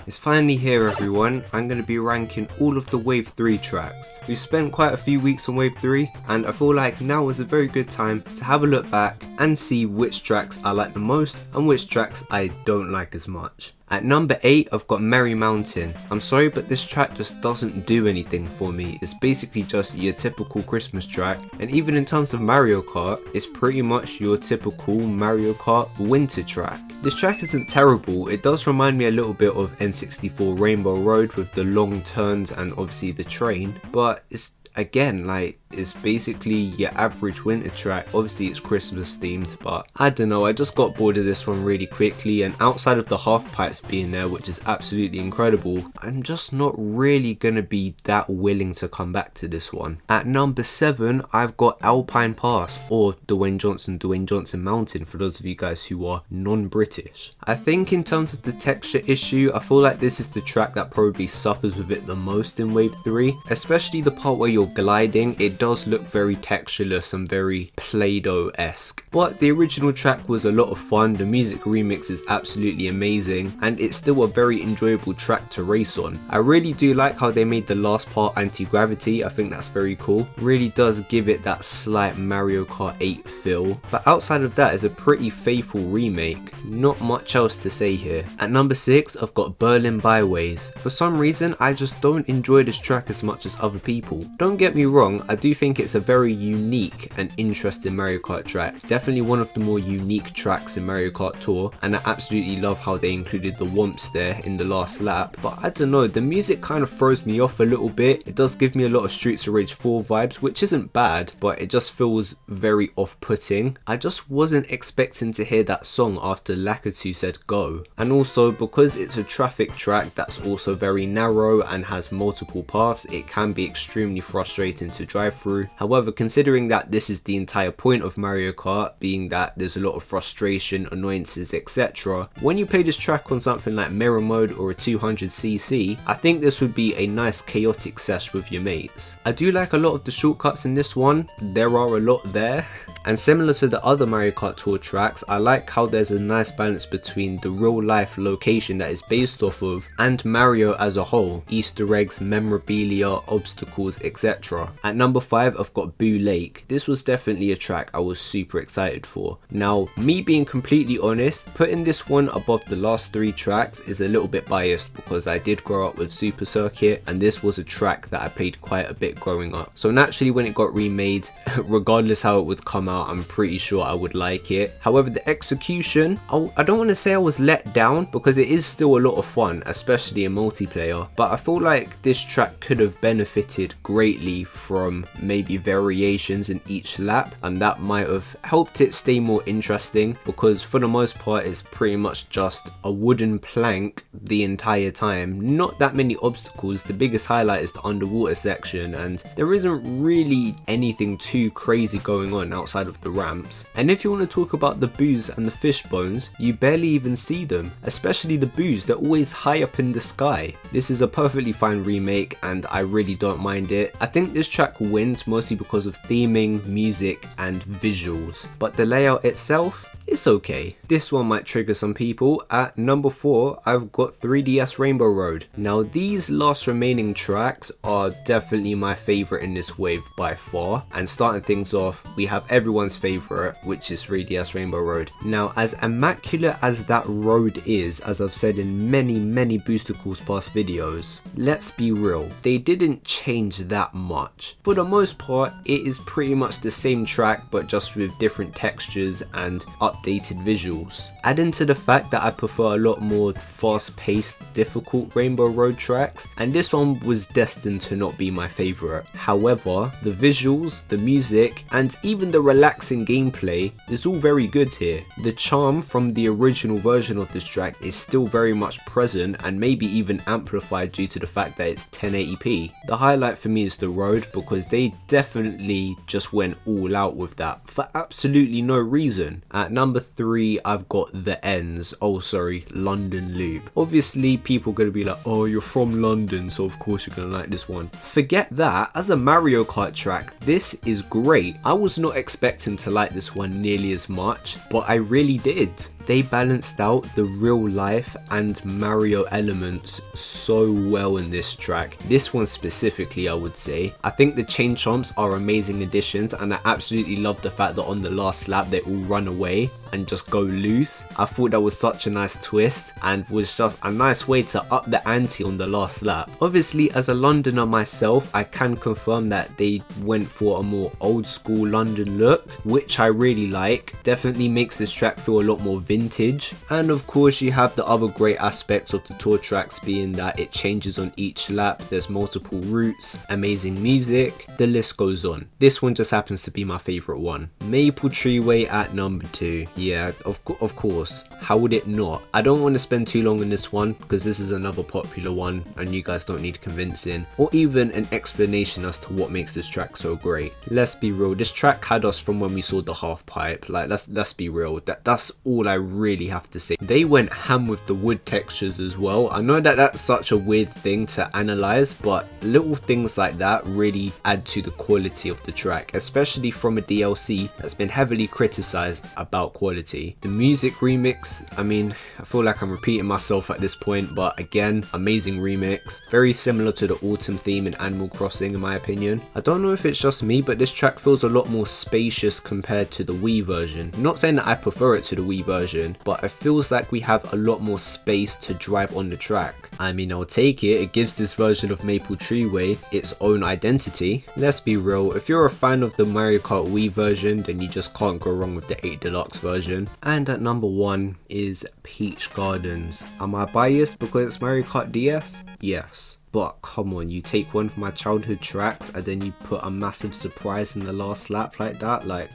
It's finally here everyone. I'm going to be ranking all of the Wave 3 tracks. We've spent quite a few weeks on Wave 3 and I feel like now is a very good time to have a look back and see which tracks I like the most and which tracks I don't like as much. At number 8 I've got Merry Mountain. I'm sorry but this track just doesn't do anything for me. It's basically just your typical Christmas track, and even in terms of Mario Kart, it's pretty much your typical Mario Kart winter track. This track isn't terrible, it does remind me a little bit of N64 Rainbow Road with the long turns and obviously the train, but it's again like it's basically your average winter track. Obviously it's Christmas themed, but I don't know, I just got bored of this one really quickly, and outside of the half pipes being there, which is absolutely incredible, I'm just not really gonna be that willing to come back to this one. At number 7 I've got Alpine Pass, or Dwayne Johnson Mountain for those of you guys who are non-British. I think in terms of the texture issue, I feel like this is the track that probably suffers with it the most in Wave 3, especially the part where you're gliding. It does look very textureless and very Play-Doh-esque, but the original track was a lot of fun. The music remix is absolutely amazing and it's still a very enjoyable track to race on. I really do like how they made the last part anti-gravity. I think that's very cool, really does give it that slight Mario Kart 8 feel, but outside of that, it's a pretty faithful remake. Not much else to say here. At number 6 I've got Berlin Byways. For some reason I just don't enjoy this track as much as other people. Don't get me wrong, I do think it's a very unique and interesting Mario Kart track. Definitely one of the more unique tracks in Mario Kart Tour, and I absolutely love how they included the whomps there in the last lap. But I don't know, the music kind of throws me off a little bit. It does give me a lot of Streets of Rage 4 vibes, which isn't bad, but it just feels very off-putting. I just wasn't expecting to hear that song after Lakitu said go. And also because it's a traffic track that's also very narrow and has multiple paths, it can be extremely frustrating to drive through. However, considering that this is the entire point of Mario Kart, being that there's a lot of frustration, annoyances, etc., when you play this track on something like mirror mode or a 200cc, I think this would be a nice chaotic sesh with your mates. I do like a lot of the shortcuts in this one, there are a lot there. And similar to the other Mario Kart Tour tracks, I like how there's a nice balance between the real life location that it's based off of and Mario as a whole. Easter eggs, memorabilia, obstacles, etc. At number 5 I've got Boo Lake. This was definitely a track I was super excited for. Now, me being completely honest, putting this one above the last 3 tracks is a little bit biased because I did grow up with Super Circuit and this was a track that I played quite a bit growing up. So naturally when it got remade, regardless how it would come out, I'm pretty sure I would like it. However, the execution, I don't want to say I was let down because it is still a lot of fun, especially in multiplayer, but I feel like this track could have benefited greatly from maybe variations in each lap, and that might have helped it stay more interesting, because for the most part it's pretty much just a wooden plank the entire time. Not that many obstacles. The biggest highlight is the underwater section, and there isn't really anything too crazy going on outside of the ramps. And if you want to talk about the boos and the fish bones, you barely even see them, especially the boos. They're always high up in the sky. This is a perfectly fine remake and I really don't mind it. I think this track wins mostly because of theming, music and visuals, but the layout itself, it's okay. This one might trigger some people. At number 4 I've got 3DS Rainbow Road. Now these last remaining tracks are definitely my favourite in this wave by far, and starting things off we have everyone's favourite, which is 3DS Rainbow Road. Now as immaculate as that road is, as I've said in many Booster Calls past videos, let's be real, they didn't change that much. For the most part it is pretty much the same track but just with different textures and updated visuals. Add into the fact that I prefer a lot more fast-paced, difficult Rainbow Road tracks, and this one was destined to not be my favourite. However, the visuals, the music, and even the relaxing gameplay is all very good here. The charm from the original version of this track is still very much present and maybe even amplified due to the fact that it's 1080p. The highlight for me is the road, because they definitely just went all out with that for absolutely no reason. At number 3 I've got The Ends, London Loop. Obviously people are going to be like, oh, you're from London so of course you're going to like this one. Forget that, as a Mario Kart track this is great. I was not expecting to like this one nearly as much, but I really did. They balanced out the real life and Mario elements so well in this track. This one specifically, I would say. I think the chain chomps are amazing additions, and I absolutely love the fact that on the last lap they all run away and just go loose. I thought that was such a nice twist and was just a nice way to up the ante on the last lap. Obviously, as a Londoner myself, I can confirm that they went for a more old school London look, which I really like. Definitely makes this track feel a lot more vintage. And of course, you have the other great aspects of the tour tracks being that it changes on each lap, there's multiple routes, amazing music, the list goes on. This one just happens to be my favourite one. Maple Tree Way at number 2. Yeah, of course. How would it not? I don't want to spend too long on this one because this is another popular one and you guys don't need convincing or even an explanation as to what makes this track so great. Let's be real, this track had us from when we saw the half pipe. Like, let's be real, that's all I really have to say. They went ham with the wood textures as well. I know that that's such a weird thing to analyze, but little things like that really add to the quality of the track, especially from a DLC that's been heavily criticized about quality. The music remix, I mean, I feel like I'm repeating myself at this point, but again, amazing remix. Very similar to the autumn theme in Animal Crossing in my opinion. I don't know if it's just me, but this track feels a lot more spacious compared to the Wii version. I'm not saying that I prefer it to the Wii version, but it feels like we have a lot more space to drive on the track. I mean, I'll take it, it gives this version of Maple Tree Way its own identity. Let's be real, if you're a fan of the Mario Kart Wii version, then you just can't go wrong with the 8 Deluxe version. And at number 1 is Peach Gardens. Am I biased because it's Mario Kart DS? Yes. But come on, you take one of my childhood tracks and then you put a massive surprise in the last lap like that? Like,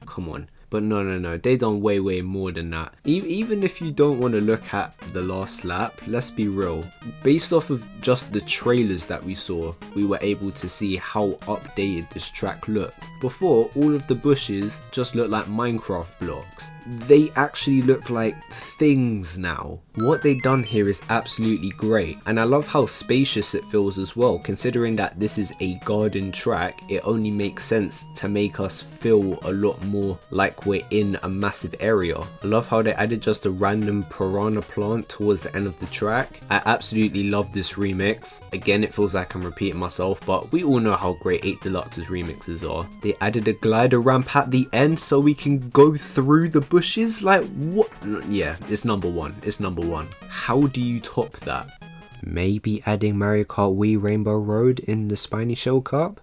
come on. But no, they done way more than that. Even if you don't want to look at the last lap, let's be real. Based off of just the trailers that we saw, we were able to see how updated this track looked. Before, all of the bushes just looked like Minecraft blocks. They actually look like things now. What they done here is absolutely great, and I love how spacious it feels as well. Considering that this is a garden track, it only makes sense to make us feel a lot more like we're in a massive area. I love how they added just a random piranha plant towards the end of the track. I absolutely love this remix. Again, it feels like I'm repeating myself, but we all know how great 8 Deluxe's remixes are. They added a glider ramp at the end so we can go through the bushes. Like, what? Yeah, it's number 1. It's number 1. How do you top that? Maybe adding Mario Kart Wii Rainbow Road in the Spiny Shell Cup?